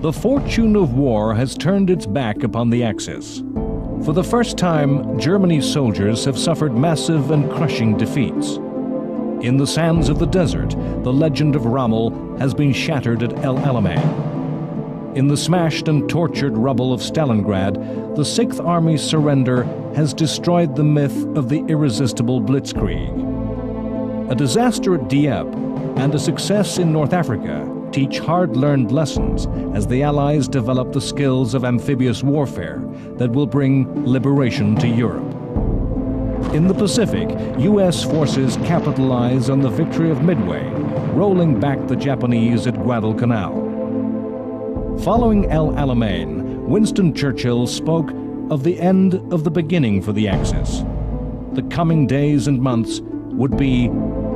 The fortune of war has turned its back upon the Axis. For the first time, Germany's soldiers have suffered massive and crushing defeats. In the sands of the desert, the legend of Rommel has been shattered at El Alamein. In the smashed and tortured rubble of Stalingrad, the Sixth Army's surrender has destroyed the myth of the irresistible blitzkrieg. A disaster at Dieppe and a success in North Africa teach hard-learned lessons as the Allies develop the skills of amphibious warfare that will bring liberation to Europe. In the Pacific, U.S. forces capitalize on the victory of Midway, rolling back the Japanese at Guadalcanal. Following El Alamein, Winston Churchill spoke of the end of the beginning for the Axis. The coming days and months would be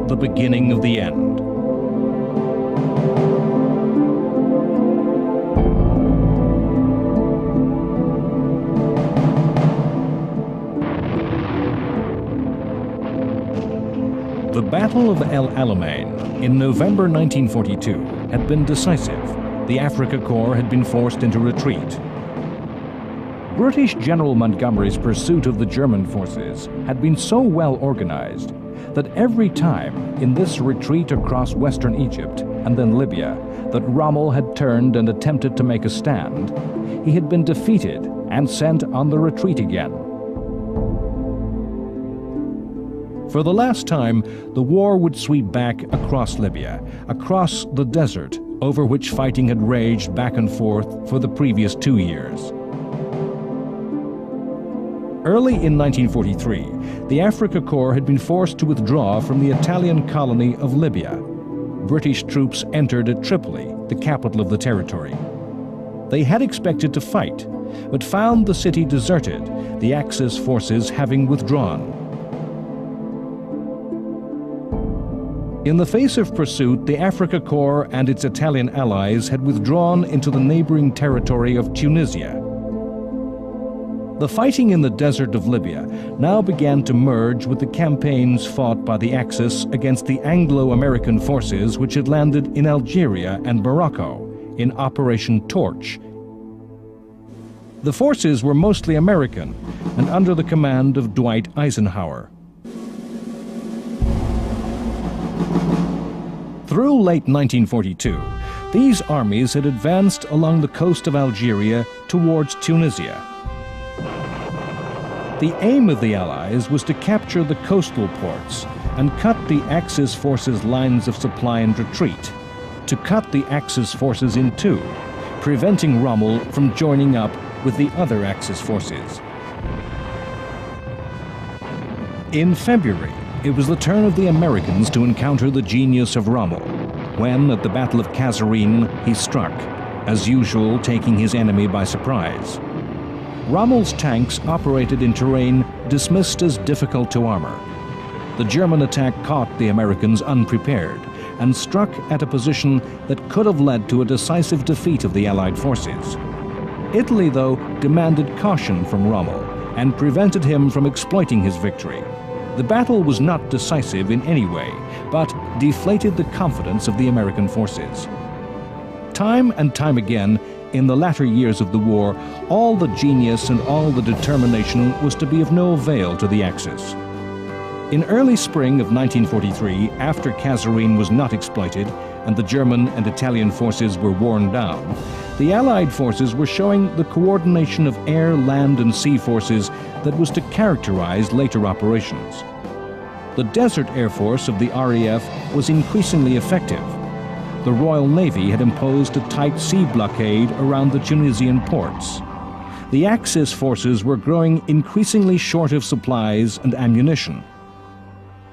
the beginning of the end. The Battle of El Alamein in November 1942 had been decisive. The Afrika Korps had been forced into retreat. British General Montgomery's pursuit of the German forces had been so well organized that every time in this retreat across western Egypt and then Libya that Rommel had turned and attempted to make a stand, he had been defeated and sent on the retreat again. For the last time, the war would sweep back across Libya, across the desert over which fighting had raged back and forth for the previous 2 years. Early in 1943, the Afrika Korps had been forced to withdraw from the Italian colony of Libya. British troops entered at Tripoli, the capital of the territory. They had expected to fight, but found the city deserted, the Axis forces having withdrawn. In the face of pursuit, the Afrika Korps and its Italian allies had withdrawn into the neighboring territory of Tunisia. The fighting in the desert of Libya now began to merge with the campaigns fought by the Axis against the Anglo-American forces which had landed in Algeria and Morocco in Operation Torch. The forces were mostly American and under the command of Dwight Eisenhower. Through late 1942, these armies had advanced along the coast of Algeria towards Tunisia. The aim of the Allies was to capture the coastal ports and cut the Axis forces' lines of supply and retreat, to cut the Axis forces in two, preventing Rommel from joining up with the other Axis forces. In February, it was the turn of the Americans to encounter the genius of Rommel, when, at the Battle of Kasserine, he struck, as usual taking his enemy by surprise. Rommel's tanks operated in terrain dismissed as difficult to armor. The German attack caught the Americans unprepared and struck at a position that could have led to a decisive defeat of the Allied forces. Italy, though, demanded caution from Rommel and prevented him from exploiting his victory. The battle was not decisive in any way, but deflated the confidence of the American forces. Time and time again, in the latter years of the war, all the genius and all the determination was to be of no avail to the Axis. In early spring of 1943, after Kasserine was not exploited and the German and Italian forces were worn down, the Allied forces were showing the coordination of air, land, and sea forces that was to characterize later operations. The Desert Air Force of the RAF was increasingly effective. The Royal Navy had imposed a tight sea blockade around the Tunisian ports. The Axis forces were growing increasingly short of supplies and ammunition.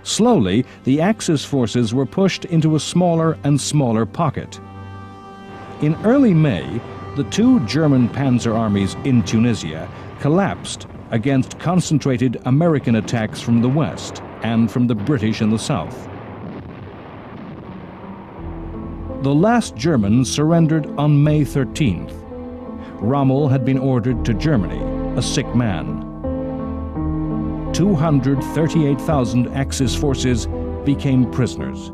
Slowly, the Axis forces were pushed into a smaller and smaller pocket. In early May, the two German panzer armies in Tunisia collapsed against concentrated American attacks from the west and from the British in the south. The last Germans surrendered on May 13th. Rommel had been ordered to Germany, a sick man. 238,000 Axis forces became prisoners.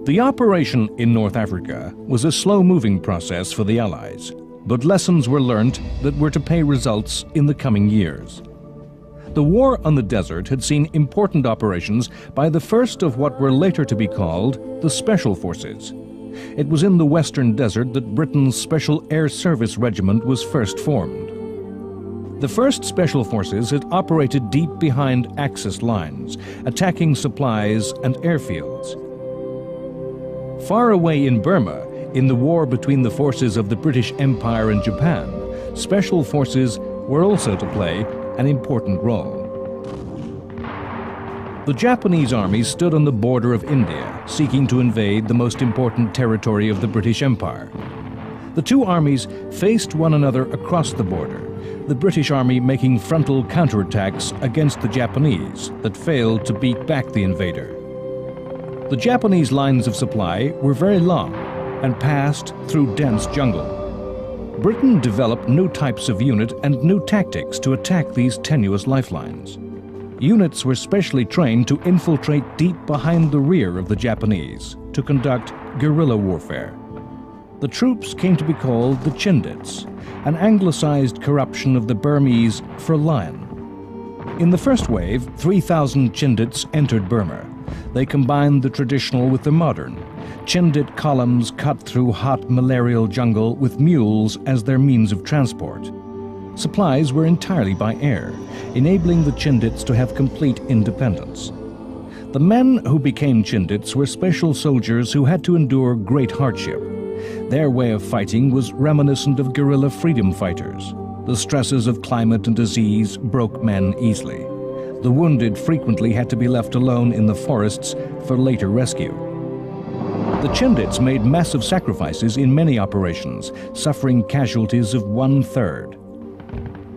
The operation in North Africa was a slow-moving process for the Allies, but lessons were learnt that were to pay results in the coming years. The war on the desert had seen important operations by the first of what were later to be called the Special Forces. It was in the Western Desert that Britain's Special Air Service Regiment was first formed. The first Special Forces had operated deep behind Axis lines, attacking supplies and airfields. Far away in Burma, in the war between the forces of the British Empire and Japan, Special Forces were also to play an important role. The Japanese army stood on the border of India, seeking to invade the most important territory of the British Empire. The two armies faced one another across the border, the British army making frontal counterattacks against the Japanese that failed to beat back the invader. The Japanese lines of supply were very long and passed through dense jungle. Britain developed new types of unit and new tactics to attack these tenuous lifelines. Units were specially trained to infiltrate deep behind the rear of the Japanese to conduct guerrilla warfare. The troops came to be called the Chindits, an anglicized corruption of the Burmese for lion. In the first wave, 3,000 Chindits entered Burma. They combined the traditional with the modern. Chindit columns cut through hot malarial jungle with mules as their means of transport. Supplies were entirely by air, enabling the Chindits to have complete independence. The men who became Chindits were special soldiers who had to endure great hardship. Their way of fighting was reminiscent of guerrilla freedom fighters. The stresses of climate and disease broke men easily. The wounded frequently had to be left alone in the forests for later rescue. The Chindits made massive sacrifices in many operations, suffering casualties of 1/3.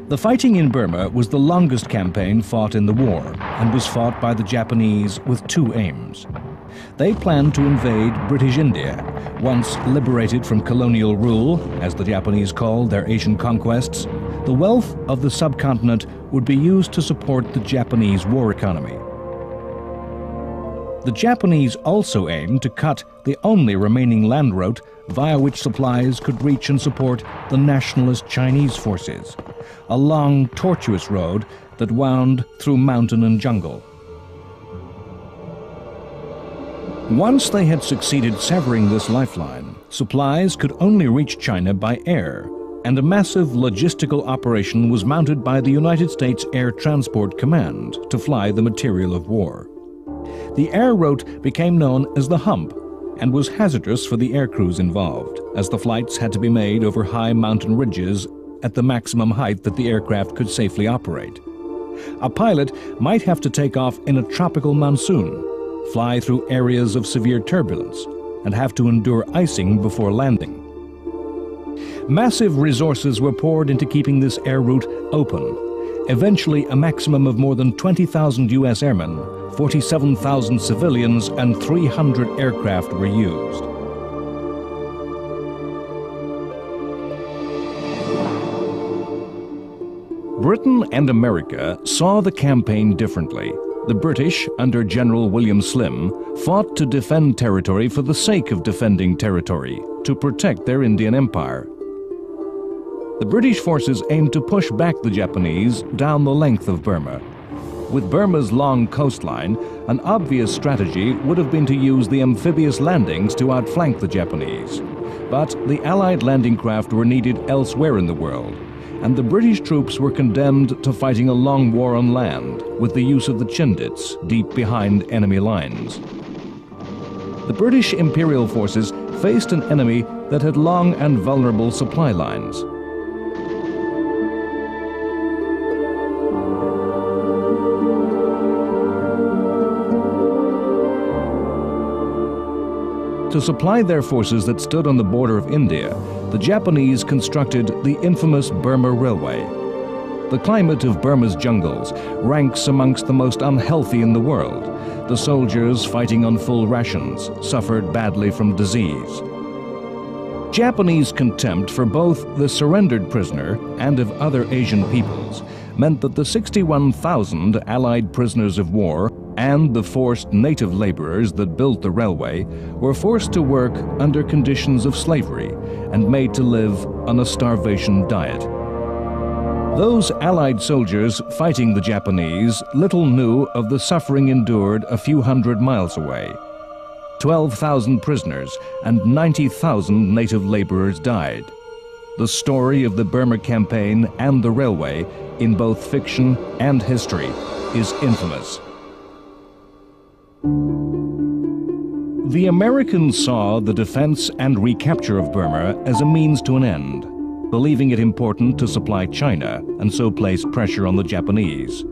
The fighting in Burma was the longest campaign fought in the war and was fought by the Japanese with two aims. They planned to invade British India, once liberated from colonial rule, as the Japanese called their Asian conquests. The wealth of the subcontinent would be used to support the Japanese war economy. The Japanese also aimed to cut the only remaining land route via which supplies could reach and support the nationalist Chinese forces, a long, tortuous road that wound through mountain and jungle. Once they had succeeded severing this lifeline, supplies could only reach China by air, and a massive logistical operation was mounted by the United States Air Transport Command to fly the material of war. The air route became known as the Hump and was hazardous for the air crews involved, as the flights had to be made over high mountain ridges at the maximum height that the aircraft could safely operate. A pilot might have to take off in a tropical monsoon, fly through areas of severe turbulence, and have to endure icing before landing. Massive resources were poured into keeping this air route open. Eventually, a maximum of more than 20,000 U.S. airmen, 47,000 civilians, and 300 aircraft were used. Britain and America saw the campaign differently. The British, under General William Slim, fought to defend territory for the sake of defending territory, to protect their Indian empire. The British forces aimed to push back the Japanese down the length of Burma. With Burma's long coastline, an obvious strategy would have been to use the amphibious landings to outflank the Japanese. But the Allied landing craft were needed elsewhere in the world, and the British troops were condemned to fighting a long war on land with the use of the Chindits deep behind enemy lines. The British Imperial forces faced an enemy that had long and vulnerable supply lines. To supply their forces that stood on the border of India, the Japanese constructed the infamous Burma Railway. The climate of Burma's jungles ranks amongst the most unhealthy in the world. The soldiers, fighting on full rations, suffered badly from disease. Japanese contempt for both the surrendered prisoner and of other Asian peoples meant that the 61,000 Allied prisoners of war and the forced native laborers that built the railway were forced to work under conditions of slavery and made to live on a starvation diet. Those Allied soldiers fighting the Japanese little knew of the suffering endured a few hundred miles away. 12,000 prisoners and 90,000 native laborers died. The story of the Burma campaign and the railway, in both fiction and history, is infamous. The Americans saw the defense and recapture of Burma as a means to an end, believing it important to supply China and so place pressure on the Japanese.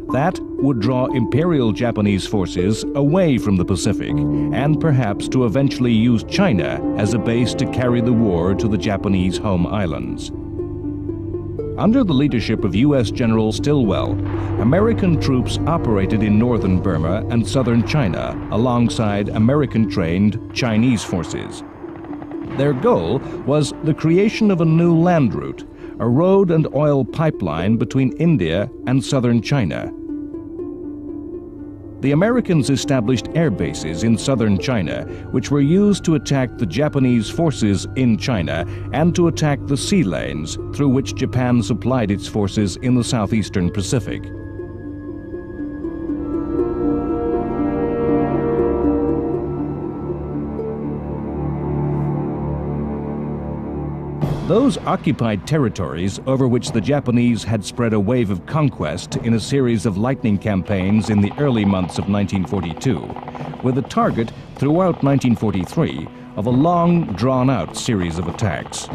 That would draw Imperial Japanese forces away from the Pacific and perhaps to eventually use China as a base to carry the war to the Japanese home islands. Under the leadership of U.S. General Stilwell, American troops operated in northern Burma and southern China alongside American-trained Chinese forces. Their goal was the creation of a new land route, a road and oil pipeline between India and southern China. The Americans established air bases in southern China, which were used to attack the Japanese forces in China and to attack the sea lanes through which Japan supplied its forces in the southeastern Pacific. Those occupied territories over which the Japanese had spread a wave of conquest in a series of lightning campaigns in the early months of 1942 were the target throughout 1943 of a long, drawn-out series of attacks.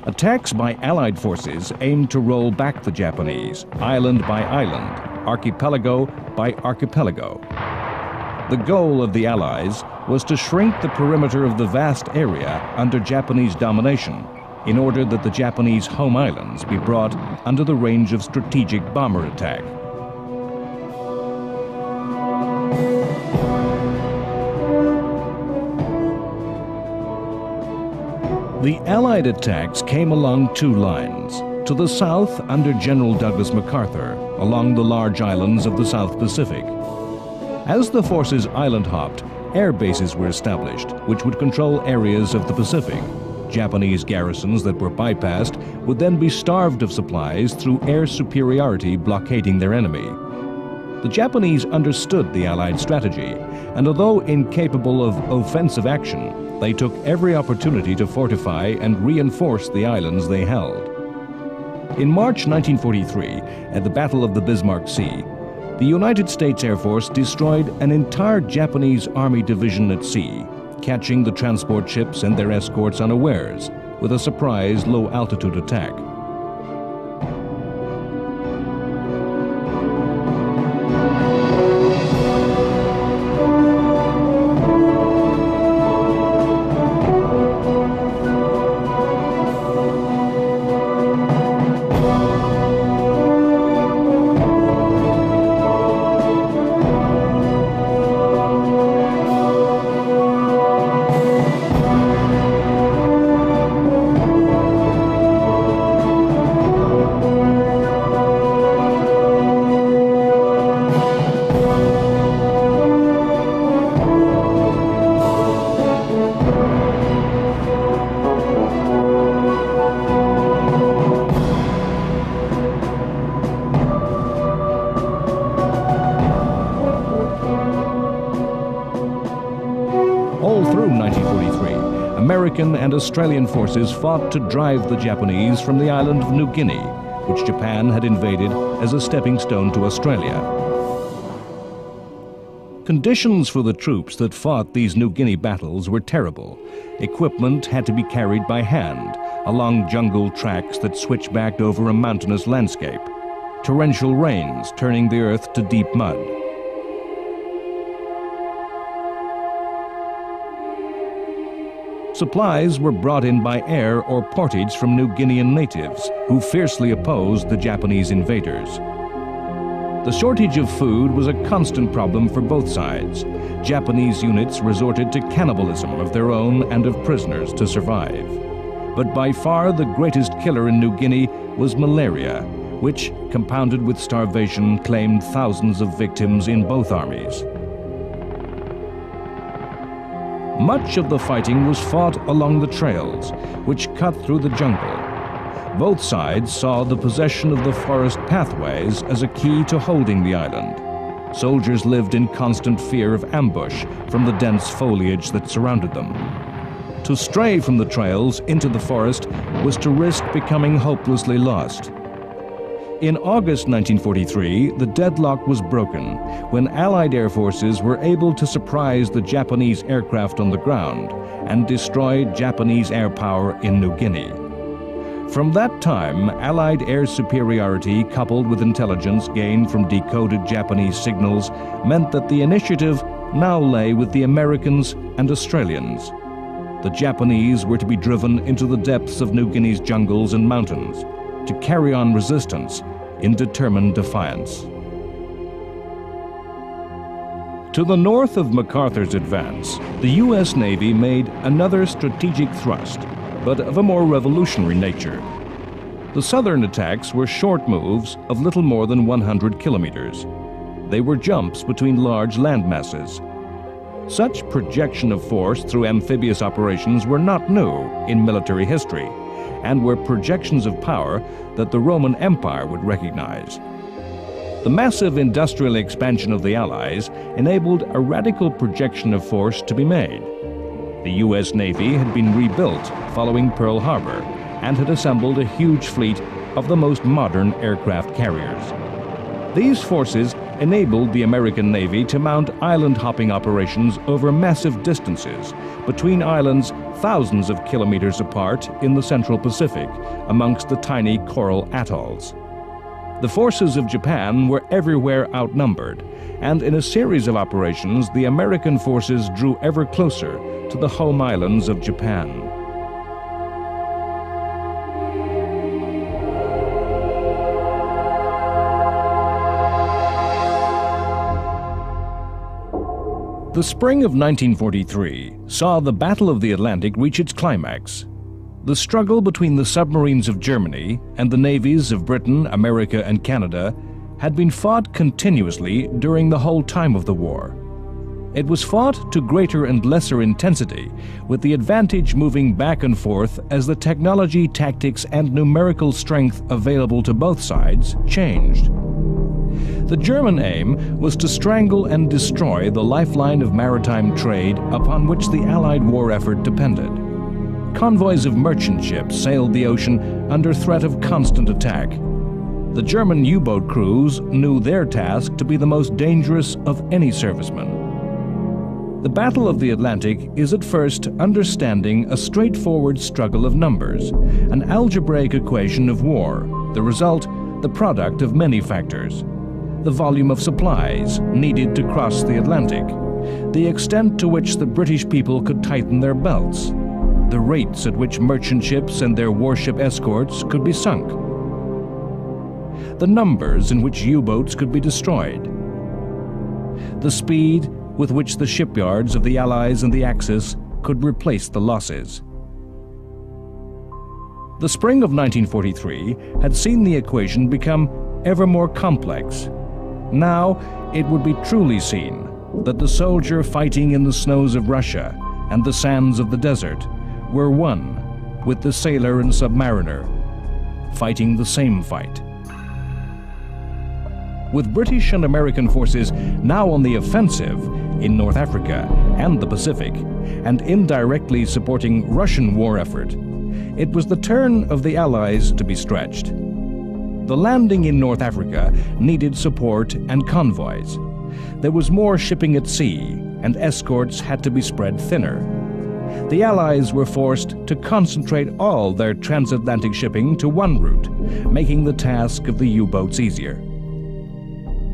Attacks by Allied forces aimed to roll back the Japanese, island by island, archipelago by archipelago. The goal of the Allies was to shrink the perimeter of the vast area under Japanese domination in order that the Japanese home islands be brought under the range of strategic bomber attack. The Allied attacks came along two lines. To the south, under General Douglas MacArthur, along the large islands of the South Pacific. As the forces island hopped, air bases were established, which would control areas of the Pacific. Japanese garrisons that were bypassed would then be starved of supplies through air superiority blockading their enemy. The Japanese understood the Allied strategy, and although incapable of offensive action, they took every opportunity to fortify and reinforce the islands they held. In March 1943, at the Battle of the Bismarck Sea, the United States Air Force destroyed an entire Japanese Army division at sea, catching the transport ships and their escorts unawares with a surprise low-altitude attack. All through 1943, American and Australian forces fought to drive the Japanese from the island of New Guinea, which Japan had invaded as a stepping stone to Australia. Conditions for the troops that fought these New Guinea battles were terrible. Equipment had to be carried by hand along jungle tracks that switchbacked over a mountainous landscape. Torrential rains turning the earth to deep mud. Supplies were brought in by air or portage from New Guinean natives who fiercely opposed the Japanese invaders. The shortage of food was a constant problem for both sides. Japanese units resorted to cannibalism of their own and of prisoners to survive. But by far the greatest killer in New Guinea was malaria, which, compounded with starvation, claimed thousands of victims in both armies. Much of the fighting was fought along the trails, which cut through the jungle. Both sides saw the possession of the forest pathways as a key to holding the island. Soldiers lived in constant fear of ambush from the dense foliage that surrounded them. To stray from the trails into the forest was to risk becoming hopelessly lost. In August 1943, the deadlock was broken when Allied air forces were able to surprise the Japanese aircraft on the ground and destroy Japanese air power in New Guinea. From that time, Allied air superiority coupled with intelligence gained from decoded Japanese signals meant that the initiative now lay with the Americans and Australians. The Japanese were to be driven into the depths of New Guinea's jungles and mountains to carry on resistance in determined defiance. To the north of MacArthur's advance, the U.S. Navy made another strategic thrust, but of a more revolutionary nature. The southern attacks were short moves of little more than 100 kilometers. They were jumps between large land masses. Such projection of force through amphibious operations were not new in military history, and were projections of power that the Roman Empire would recognize. The massive industrial expansion of the Allies enabled a radical projection of force to be made. The U.S. Navy had been rebuilt following Pearl Harbor and had assembled a huge fleet of the most modern aircraft carriers. These forces enabled the American Navy to mount island-hopping operations over massive distances between islands thousands of kilometers apart in the Central Pacific, amongst the tiny coral atolls. The forces of Japan were everywhere outnumbered, and in a series of operations, the American forces drew ever closer to the home islands of Japan. The spring of 1943 saw the Battle of the Atlantic reach its climax. The struggle between the submarines of Germany and the navies of Britain, America, and Canada had been fought continuously during the whole time of the war. It was fought to greater and lesser intensity, with the advantage moving back and forth as the technology, tactics, and numerical strength available to both sides changed. The German aim was to strangle and destroy the lifeline of maritime trade upon which the Allied war effort depended. Convoys of merchant ships sailed the ocean under threat of constant attack. The German U-boat crews knew their task to be the most dangerous of any serviceman. The Battle of the Atlantic is at first understanding a straightforward struggle of numbers, an algebraic equation of war, the result, the product of many factors. The volume of supplies needed to cross the Atlantic, the extent to which the British people could tighten their belts, the rates at which merchant ships and their warship escorts could be sunk, the numbers in which U-boats could be destroyed, the speed with which the shipyards of the Allies and the Axis could replace the losses. The spring of 1943 had seen the equation become ever more complex. Now it would be truly seen that the soldier fighting in the snows of Russia and the sands of the desert were one with the sailor and submariner, fighting the same fight. With British and American forces now on the offensive in North Africa and the Pacific, and indirectly supporting Russian war effort, it was the turn of the Allies to be stretched. The landing in North Africa needed support and convoys. There was more shipping at sea, and escorts had to be spread thinner. The Allies were forced to concentrate all their transatlantic shipping to one route, making the task of the U-boats easier.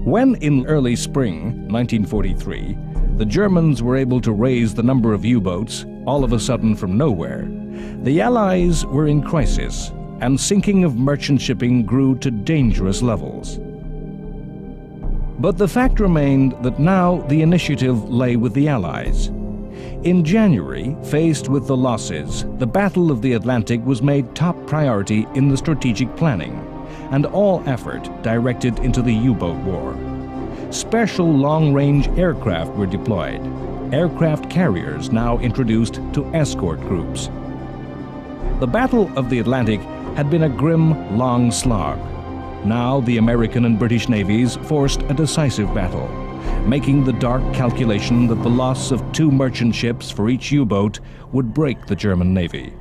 When in early spring 1943, the Germans were able to raise the number of U-boats all of a sudden from nowhere, the Allies were in crisis, and sinking of merchant shipping grew to dangerous levels. But the fact remained that now the initiative lay with the Allies. In January, faced with the losses, the Battle of the Atlantic was made top priority in the strategic planning, and all effort directed into the U-boat war. Special long-range aircraft were deployed, aircraft carriers now introduced to escort groups. The Battle of the Atlantic had been a grim, long slog. Now the American and British navies forced a decisive battle, making the dark calculation that the loss of 2 merchant ships for each U-boat would break the German Navy.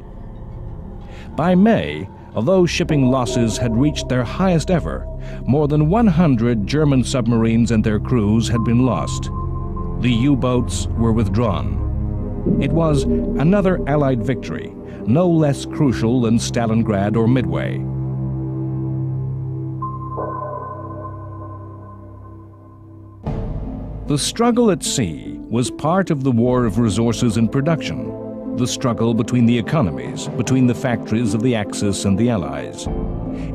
By May, although shipping losses had reached their highest ever, more than 100 German submarines and their crews had been lost. The U-boats were withdrawn. It was another Allied victory, no less crucial than Stalingrad or Midway. The struggle at sea was part of the war of resources and production, the struggle between the economies, between the factories of the Axis and the Allies.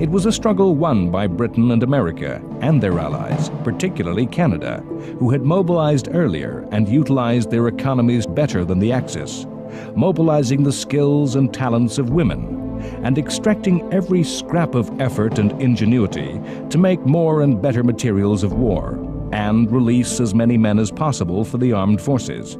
It was a struggle won by Britain and America and their allies, particularly Canada, who had mobilized earlier and utilized their economies better than the Axis, mobilizing the skills and talents of women, and extracting every scrap of effort and ingenuity to make more and better materials of war, and release as many men as possible for the armed forces.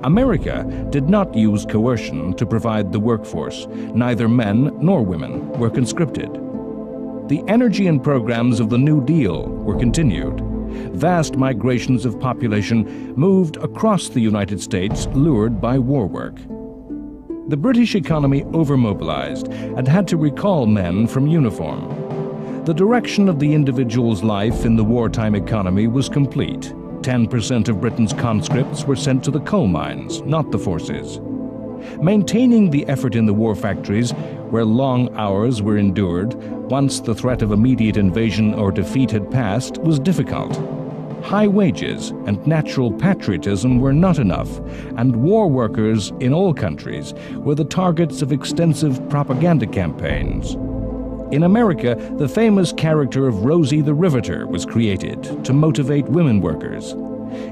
America did not use coercion to provide the workforce. Neither men nor women were conscripted. The energy and programs of the New Deal were continued. Vast migrations of population moved across the United States, lured by war work. The British economy overmobilized and had to recall men from uniform. The direction of the individual's life in the wartime economy was complete. 10% of Britain's conscripts were sent to the coal mines, not the forces. Maintaining the effort in the war factories, where long hours were endured, once the threat of immediate invasion or defeat had passed, was difficult. High wages and natural patriotism were not enough, and war workers in all countries were the targets of extensive propaganda campaigns. In America, the famous character of Rosie the Riveter was created to motivate women workers.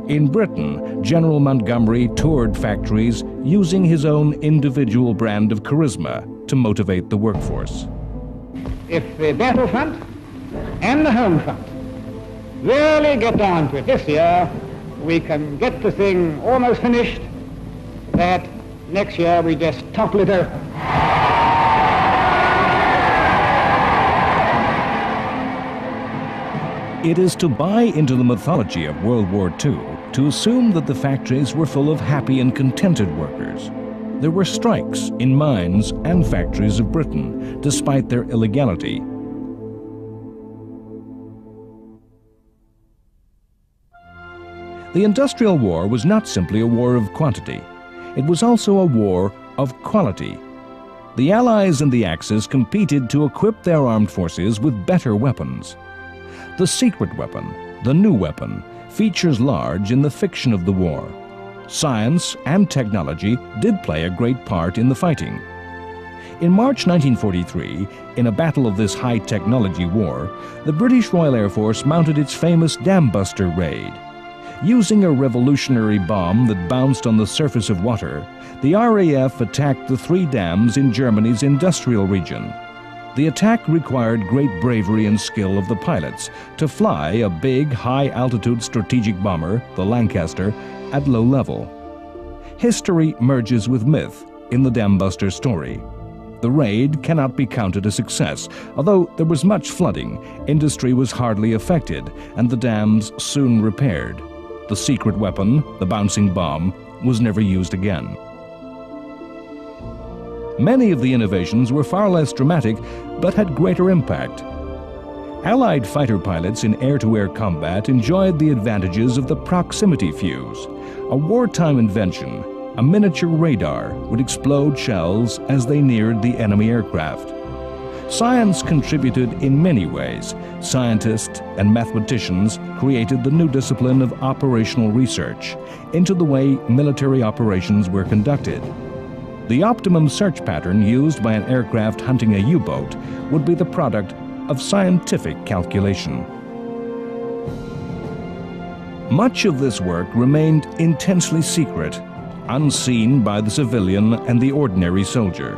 In Britain, General Montgomery toured factories using his own individual brand of charisma to motivate the workforce. If the battlefront and the home front really get down to it this year, we can get the thing almost finished, that next year we just topple it over. It is to buy into the mythology of World War II to assume that the factories were full of happy and contented workers. There were strikes in mines and factories of Britain, despite their illegality. The Industrial War was not simply a war of quantity. It was also a war of quality. The Allies and the Axis competed to equip their armed forces with better weapons. The secret weapon, the new weapon, features large in the fiction of the war. Science and technology did play a great part in the fighting. In March 1943, in a battle of this high-technology war, the British Royal Air Force mounted its famous Dam Buster raid. Using a revolutionary bomb that bounced on the surface of water, the RAF attacked the 3 dams in Germany's industrial region. The attack required great bravery and skill of the pilots to fly a big, high-altitude strategic bomber, the Lancaster, at low level. History merges with myth in the Dam Buster story. The raid cannot be counted a success. Although there was much flooding, industry was hardly affected, and the dams soon repaired. The secret weapon, the bouncing bomb, was never used again. Many of the innovations were far less dramatic, but had greater impact. Allied fighter pilots in air-to-air combat enjoyed the advantages of the proximity fuse. A wartime invention, a miniature radar would explode shells as they neared the enemy aircraft. Science contributed in many ways. Scientists and mathematicians created the new discipline of operational research into the way military operations were conducted. The optimum search pattern used by an aircraft hunting a U-boat would be the product of scientific calculation. Much of this work remained intensely secret, unseen by the civilian and the ordinary soldier.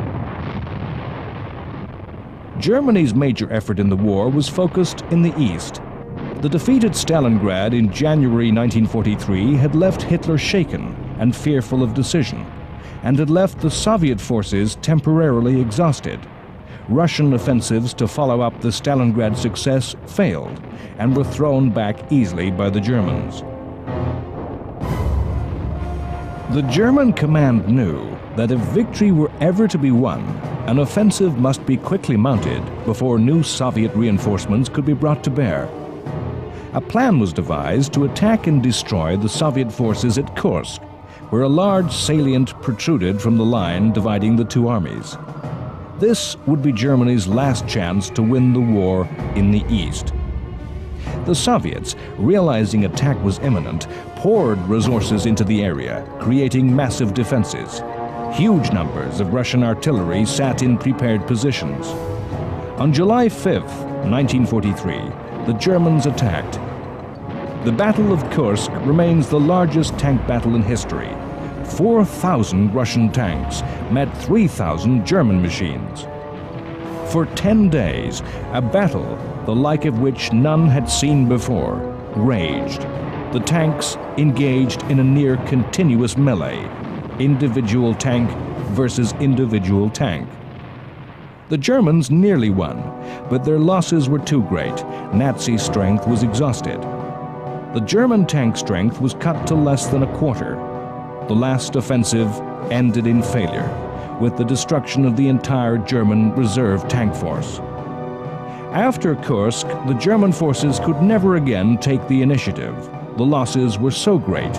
Germany's major effort in the war was focused in the east. The defeat at Stalingrad in January 1943 had left Hitler shaken and fearful of decision, and had left the Soviet forces temporarily exhausted. Russian offensives to follow up the Stalingrad success failed and were thrown back easily by the Germans. The German command knew that if victory were ever to be won, an offensive must be quickly mounted before new Soviet reinforcements could be brought to bear. A plan was devised to attack and destroy the Soviet forces at Kursk, where a large salient protruded from the line dividing the two armies. This would be Germany's last chance to win the war in the east. The Soviets, realizing attack was imminent, poured resources into the area, creating massive defenses. Huge numbers of Russian artillery sat in prepared positions. On July 5th, 1943, the Germans attacked. The Battle of Kursk remains the largest tank battle in history. 4,000 Russian tanks met 3,000 German machines. For 10 days, a battle, the like of which none had seen before, raged. The tanks engaged in a near continuous melee, individual tank versus individual tank. The Germans nearly won, but their losses were too great. Nazi strength was exhausted. The German tank strength was cut to less than a quarter. The last offensive ended in failure, with the destruction of the entire German reserve tank force. After Kursk, the German forces could never again take the initiative. The losses were so great,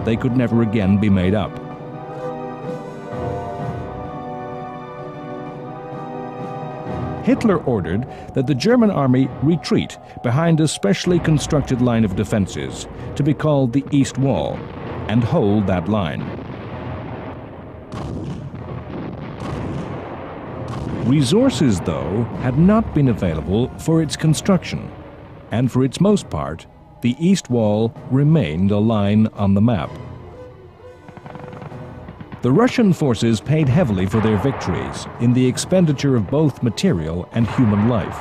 they could never again be made up. Hitler ordered that the German army retreat behind a specially constructed line of defenses, to be called the East Wall, and hold that line. Resources, though, had not been available for its construction, and for its most part, the East Wall remained a line on the map. The Russian forces paid heavily for their victories in the expenditure of both material and human life.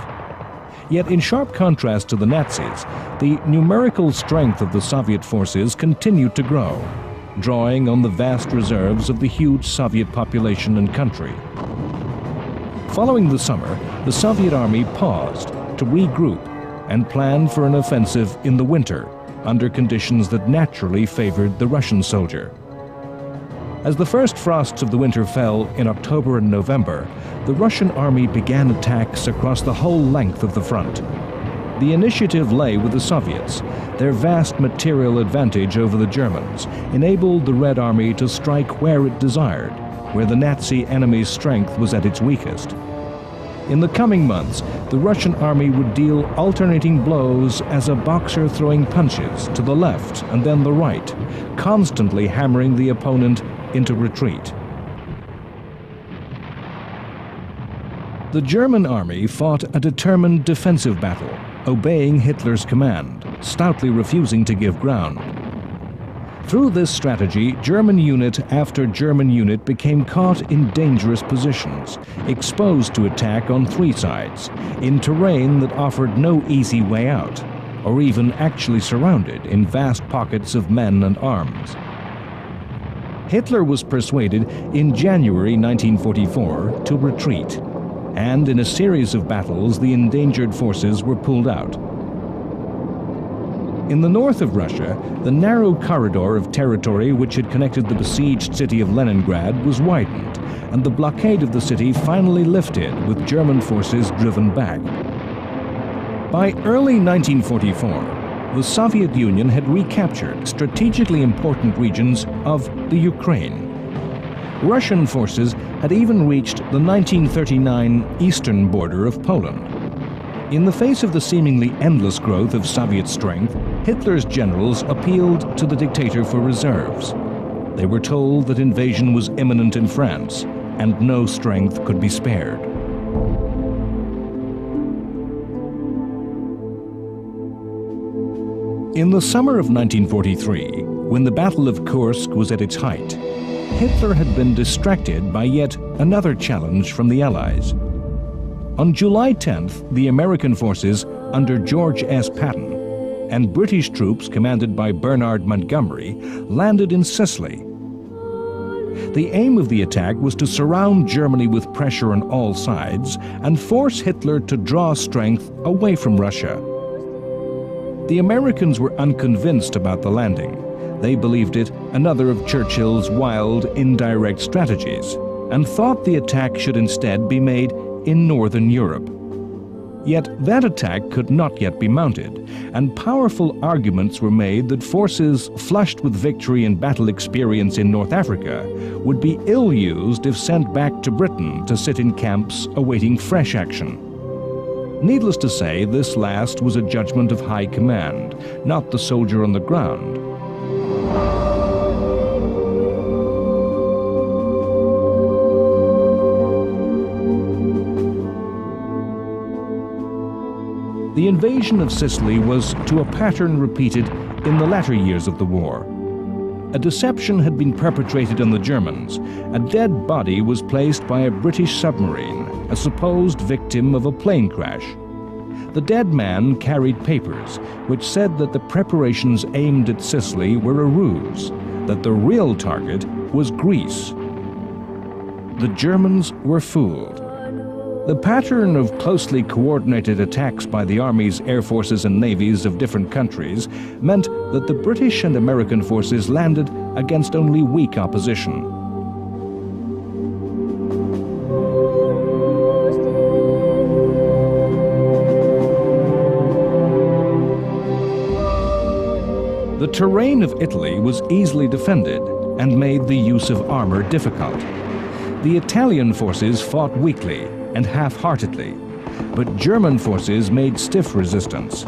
Yet in sharp contrast to the Nazis, the numerical strength of the Soviet forces continued to grow, drawing on the vast reserves of the huge Soviet population and country. Following the summer, the Soviet army paused to regroup and plan for an offensive in the winter, under conditions that naturally favored the Russian soldier. As the first frosts of the winter fell in October and November, the Russian army began attacks across the whole length of the front. The initiative lay with the Soviets. Their vast material advantage over the Germans enabled the Red Army to strike where it desired, where the Nazi enemy's strength was at its weakest. In the coming months, the Russian army would deal alternating blows as a boxer throwing punches to the left and then the right, constantly hammering the opponent into retreat. The German army fought a determined defensive battle, obeying Hitler's command, stoutly refusing to give ground. Through this strategy, German unit after German unit became caught in dangerous positions, exposed to attack on three sides, in terrain that offered no easy way out, or even actually surrounded in vast pockets of men and arms. Hitler was persuaded in January 1944 to retreat, and in a series of battles the endangered forces were pulled out. In the north of Russia, the narrow corridor of territory which had connected the besieged city of Leningrad was widened, and the blockade of the city finally lifted with German forces driven back. By early 1944, the Soviet Union had recaptured strategically important regions of the Ukraine. Russian forces had even reached the 1939 eastern border of Poland. In the face of the seemingly endless growth of Soviet strength, Hitler's generals appealed to the dictator for reserves. They were told that invasion was imminent in France, and no strength could be spared. In the summer of 1943, when the Battle of Kursk was at its height, Hitler had been distracted by yet another challenge from the Allies. On July 10th, the American forces under George S. Patton and British troops commanded by Bernard Montgomery landed in Sicily. The aim of the attack was to surround Germany with pressure on all sides and force Hitler to draw strength away from Russia. The Americans were unconvinced about the landing. They believed it another of Churchill's wild, indirect strategies, and thought the attack should instead be made in Northern Europe. Yet that attack could not yet be mounted, and powerful arguments were made that forces flushed with victory and battle experience in North Africa would be ill-used if sent back to Britain to sit in camps awaiting fresh action. Needless to say, this last was a judgment of high command, not the soldier on the ground. The invasion of Sicily was to a pattern repeated in the latter years of the war. A deception had been perpetrated on the Germans. A dead body was placed by a British submarine, a supposed victim of a plane crash. The dead man carried papers which said that the preparations aimed at Sicily were a ruse, that the real target was Greece. The Germans were fooled. The pattern of closely coordinated attacks by the armies, air forces, and navies of different countries meant that the British and American forces landed against only weak opposition. The terrain of Italy was easily defended and made the use of armor difficult. The Italian forces fought weakly and half-heartedly, but German forces made stiff resistance.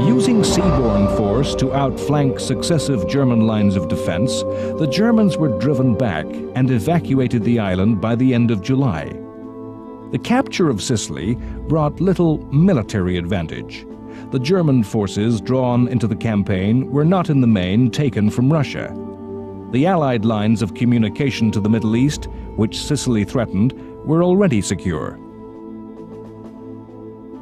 Using seaborne force to outflank successive German lines of defense, the Germans were driven back and evacuated the island by the end of July. The capture of Sicily brought little military advantage. The German forces drawn into the campaign were not in the main taken from Russia. The Allied lines of communication to the Middle East, which Sicily threatened, were already secure.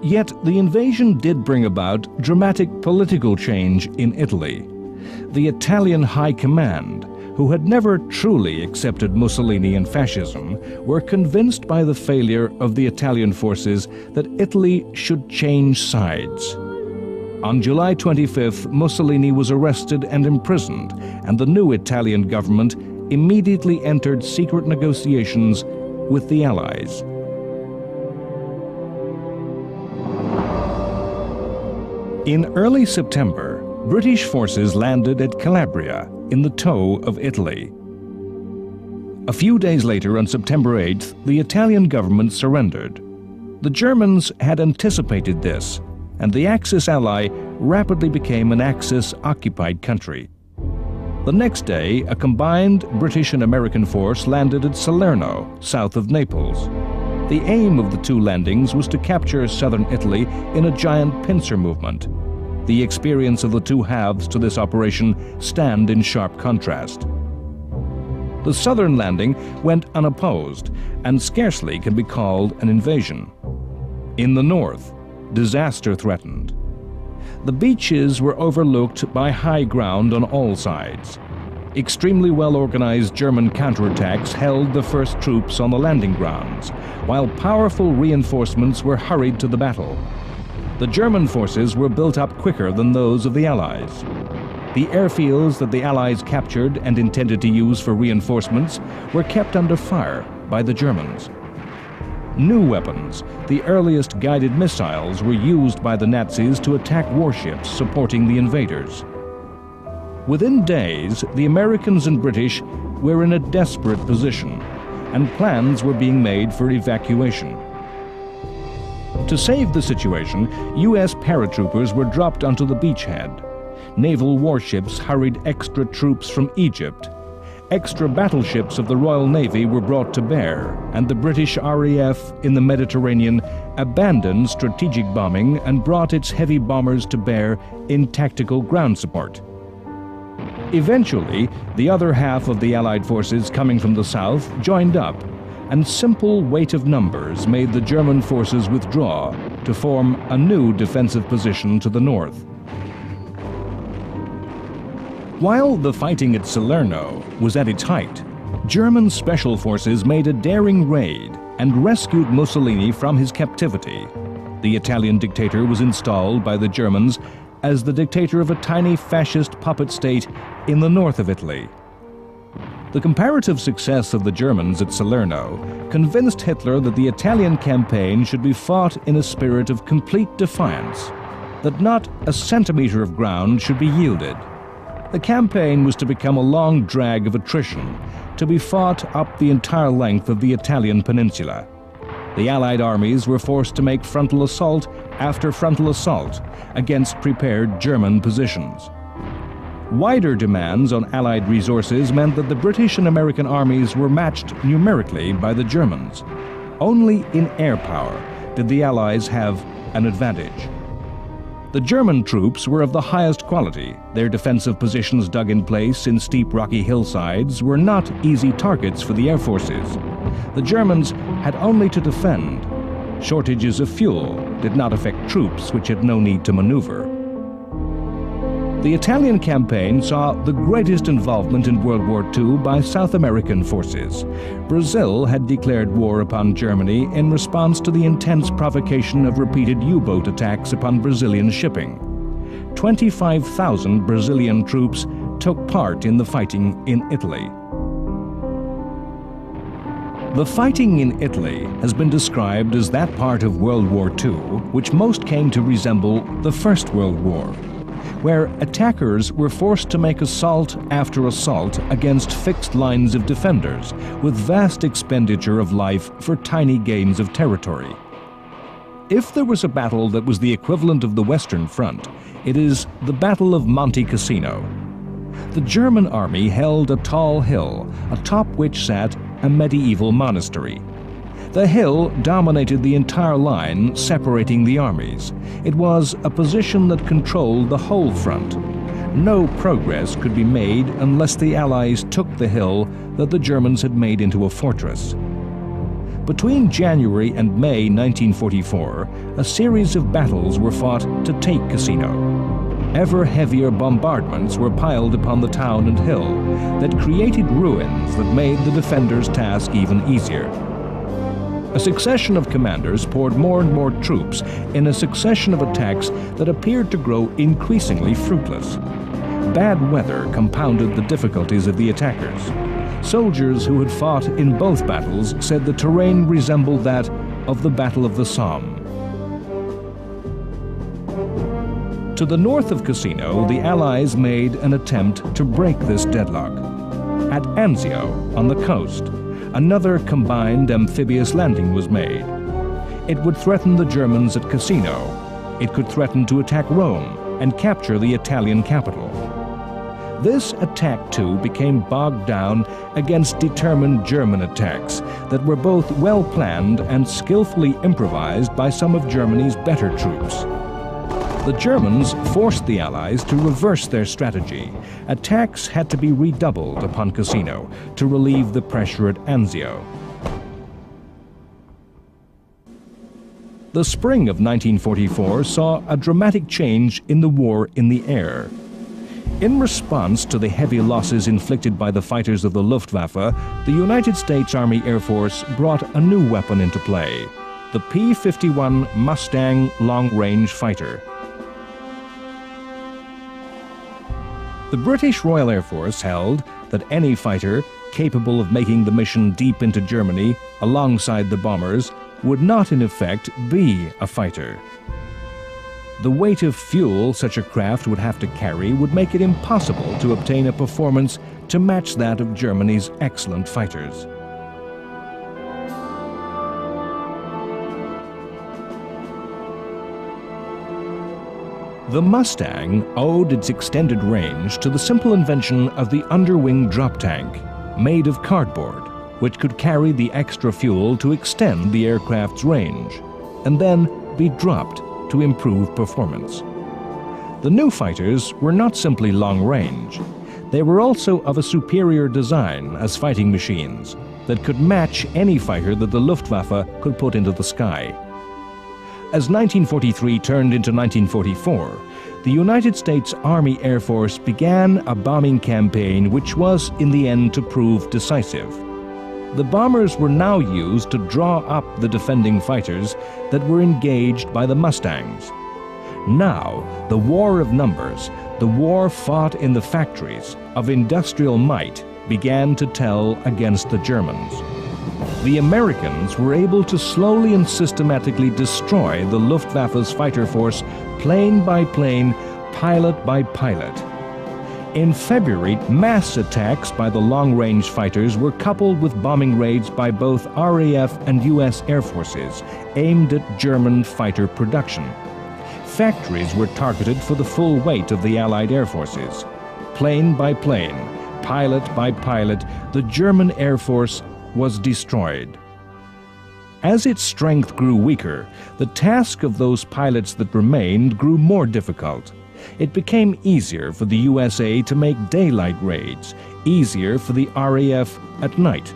Yet the invasion did bring about dramatic political change in Italy. The Italian High Command, who had never truly accepted Mussolini and fascism, were convinced by the failure of the Italian forces that Italy should change sides. On July 25th, Mussolini was arrested and imprisoned, and the new Italian government immediately entered secret negotiations with the Allies. In early September, British forces landed at Calabria, in the toe of Italy. A few days later, on September 8th, the Italian government surrendered. The Germans had anticipated this, and the Axis ally rapidly became an Axis-occupied country. The next day, a combined British and American force landed at Salerno, south of Naples. The aim of the two landings was to capture southern Italy in a giant pincer movement. The experience of the two halves to this operation stand in sharp contrast. The southern landing went unopposed and scarcely can be called an invasion. In the north, disaster threatened. The beaches were overlooked by high ground on all sides. Extremely well-organized German counterattacks held the first troops on the landing grounds, while powerful reinforcements were hurried to the battle. The German forces were built up quicker than those of the Allies. The airfields that the Allies captured and intended to use for reinforcements were kept under fire by the Germans. New weapons, the earliest guided missiles, were used by the Nazis to attack warships supporting the invaders. Within days, the Americans and British were in a desperate position, and plans were being made for evacuation. To save the situation, U.S. paratroopers were dropped onto the beachhead. Naval warships hurried extra troops from Egypt, extra battleships of the Royal Navy were brought to bear, and the British RAF in the Mediterranean abandoned strategic bombing and brought its heavy bombers to bear in tactical ground support. Eventually, the other half of the Allied forces coming from the south joined up, and simple weight of numbers made the German forces withdraw to form a new defensive position to the north. While the fighting at Salerno was at its height, German special forces made a daring raid and rescued Mussolini from his captivity. The Italian dictator was installed by the Germans as the dictator of a tiny fascist puppet state in the north of Italy. The comparative success of the Germans at Salerno convinced Hitler that the Italian campaign should be fought in a spirit of complete defiance, that not a centimeter of ground should be yielded. The campaign was to become a long drag of attrition, to be fought up the entire length of the Italian peninsula. The Allied armies were forced to make frontal assault after frontal assault against prepared German positions. Wider demands on Allied resources meant that the British and American armies were matched numerically by the Germans. Only in air power did the Allies have an advantage. The German troops were of the highest quality. Their defensive positions dug in place in steep rocky hillsides were not easy targets for the air forces. The Germans had only to defend. Shortages of fuel did not affect troops which had no need to maneuver. The Italian campaign saw the greatest involvement in World War II by South American forces. Brazil had declared war upon Germany in response to the intense provocation of repeated U-boat attacks upon Brazilian shipping. 25,000 Brazilian troops took part in the fighting in Italy. The fighting in Italy has been described as that part of World War II which most came to resemble the First World War, where attackers were forced to make assault after assault against fixed lines of defenders, with vast expenditure of life for tiny gains of territory. If there was a battle that was the equivalent of the Western Front, it is the Battle of Monte Cassino. The German army held a tall hill, atop which sat a medieval monastery. The hill dominated the entire line separating the armies. It was a position that controlled the whole front. No progress could be made unless the Allies took the hill that the Germans had made into a fortress. Between January and May 1944, a series of battles were fought to take Cassino. Ever heavier bombardments were piled upon the town and hill that created ruins that made the defenders' task even easier. A succession of commanders poured more and more troops in a succession of attacks that appeared to grow increasingly fruitless. Bad weather compounded the difficulties of the attackers. Soldiers who had fought in both battles said the terrain resembled that of the Battle of the Somme. To the north of Cassino, the Allies made an attempt to break this deadlock. At Anzio, on the coast, another combined amphibious landing was made. It would threaten the Germans at Cassino. It could threaten to attack Rome and capture the Italian capital. This attack, too, became bogged down against determined German attacks that were both well-planned and skillfully improvised by some of Germany's better troops. The Germans forced the Allies to reverse their strategy. Attacks had to be redoubled upon Cassino to relieve the pressure at Anzio. The spring of 1944 saw a dramatic change in the war in the air. In response to the heavy losses inflicted by the fighters of the Luftwaffe, the United States Army Air Force brought a new weapon into play, the P-51 Mustang long-range fighter. The British Royal Air Force held that any fighter capable of making the mission deep into Germany alongside the bombers would not in effect be a fighter. The weight of fuel such a craft would have to carry would make it impossible to obtain a performance to match that of Germany's excellent fighters. The Mustang owed its extended range to the simple invention of the underwing drop tank. made of cardboard, which could carry the extra fuel to extend the aircraft's range, and then be dropped to improve performance. The new fighters were not simply long-range. They were also of a superior design as fighting machines that could match any fighter that the Luftwaffe could put into the sky. As 1943 turned into 1944, the United States Army Air Force began a bombing campaign which was, in the end, to prove decisive. The bombers were now used to draw up the defending fighters that were engaged by the Mustangs. Now, the war of numbers, the war fought in the factories of industrial might, began to tell against the Germans. The Americans were able to slowly and systematically destroy the Luftwaffe's fighter force plane by plane, pilot by pilot. In February, mass attacks by the long-range fighters were coupled with bombing raids by both RAF and US Air Forces aimed at German fighter production. Factories were targeted for the full weight of the Allied Air Forces. Plane by plane, pilot by pilot, the German Air Force was destroyed. As its strength grew weaker, the task of those pilots that remained grew more difficult. It became easier for the USA to make daylight raids, easier for the RAF at night.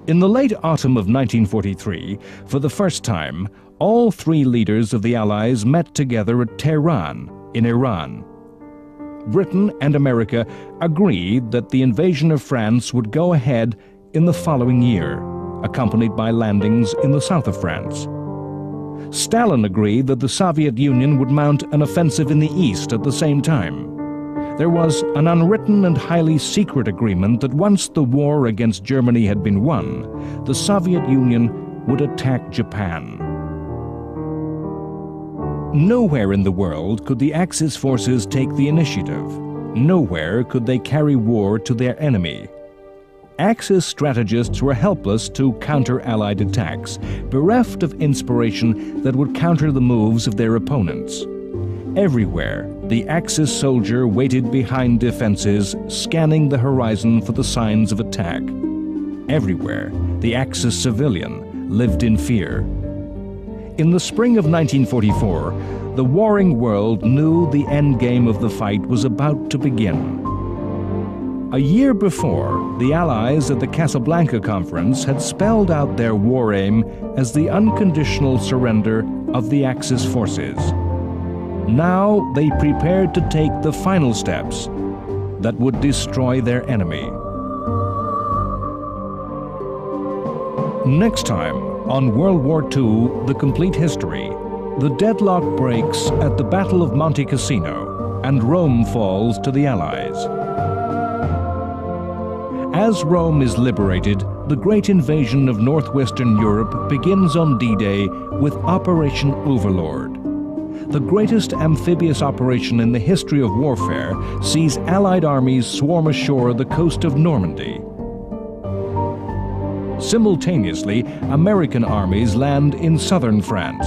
In the late autumn of 1943, for the first time, all three leaders of the Allies met together at Tehran, in Iran. Britain and America agreed that the invasion of France would go ahead in the following year, accompanied by landings in the south of France. Stalin agreed that the Soviet Union would mount an offensive in the east at the same time. There was an unwritten and highly secret agreement that once the war against Germany had been won, the Soviet Union would attack Japan. Nowhere in the world could the Axis forces take the initiative. Nowhere could they carry war to their enemy. Axis strategists were helpless to counter Allied attacks, bereft of inspiration that would counter the moves of their opponents. Everywhere, the Axis soldier waited behind defenses, scanning the horizon for the signs of attack. Everywhere, the Axis civilian lived in fear. In the spring of 1944, the warring world knew the endgame of the fight was about to begin. A year before, the Allies at the Casablanca Conference had spelled out their war aim as the unconditional surrender of the Axis forces. Now they prepared to take the final steps that would destroy their enemy. Next time, on World War II, The Complete History, the deadlock breaks at the Battle of Monte Cassino, and Rome falls to the Allies. As Rome is liberated, the great invasion of northwestern Europe begins on D-Day with Operation Overlord. The greatest amphibious operation in the history of warfare sees Allied armies swarm ashore the coast of Normandy. Simultaneously, American armies land in southern France.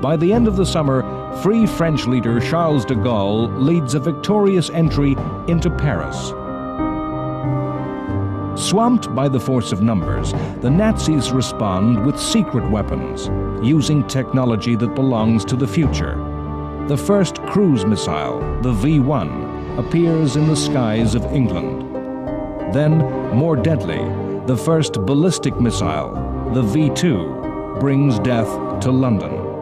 By the end of the summer, Free French leader Charles de Gaulle leads a victorious entry into Paris. Swamped by the force of numbers, the Nazis respond with secret weapons, using technology that belongs to the future. The first cruise missile, the V-1, appears in the skies of England. Then, more deadly, the first ballistic missile, the V-2, brings death to London.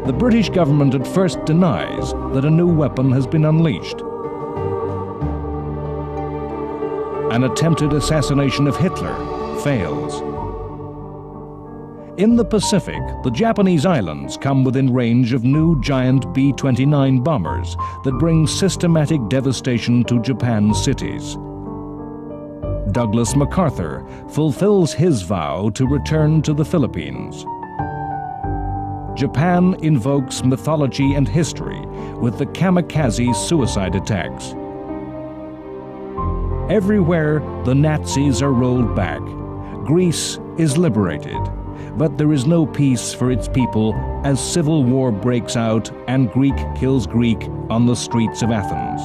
The British government at first denies that a new weapon has been unleashed. An attempted assassination of Hitler fails. In the Pacific, the Japanese islands come within range of new giant B-29 bombers that bring systematic devastation to Japan's cities. Douglas MacArthur fulfills his vow to return to the Philippines. Japan invokes mythology and history with the kamikaze suicide attacks. Everywhere, the Nazis are rolled back. Greece is liberated. But there is no peace for its people as civil war breaks out and Greek kills Greek on the streets of Athens.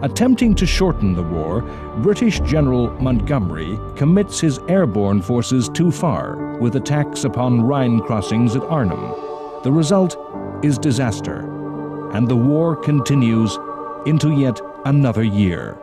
Attempting to shorten the war, British General Montgomery commits his airborne forces too far with attacks upon Rhine crossings at Arnhem. The result is disaster, and the war continues into yet another year.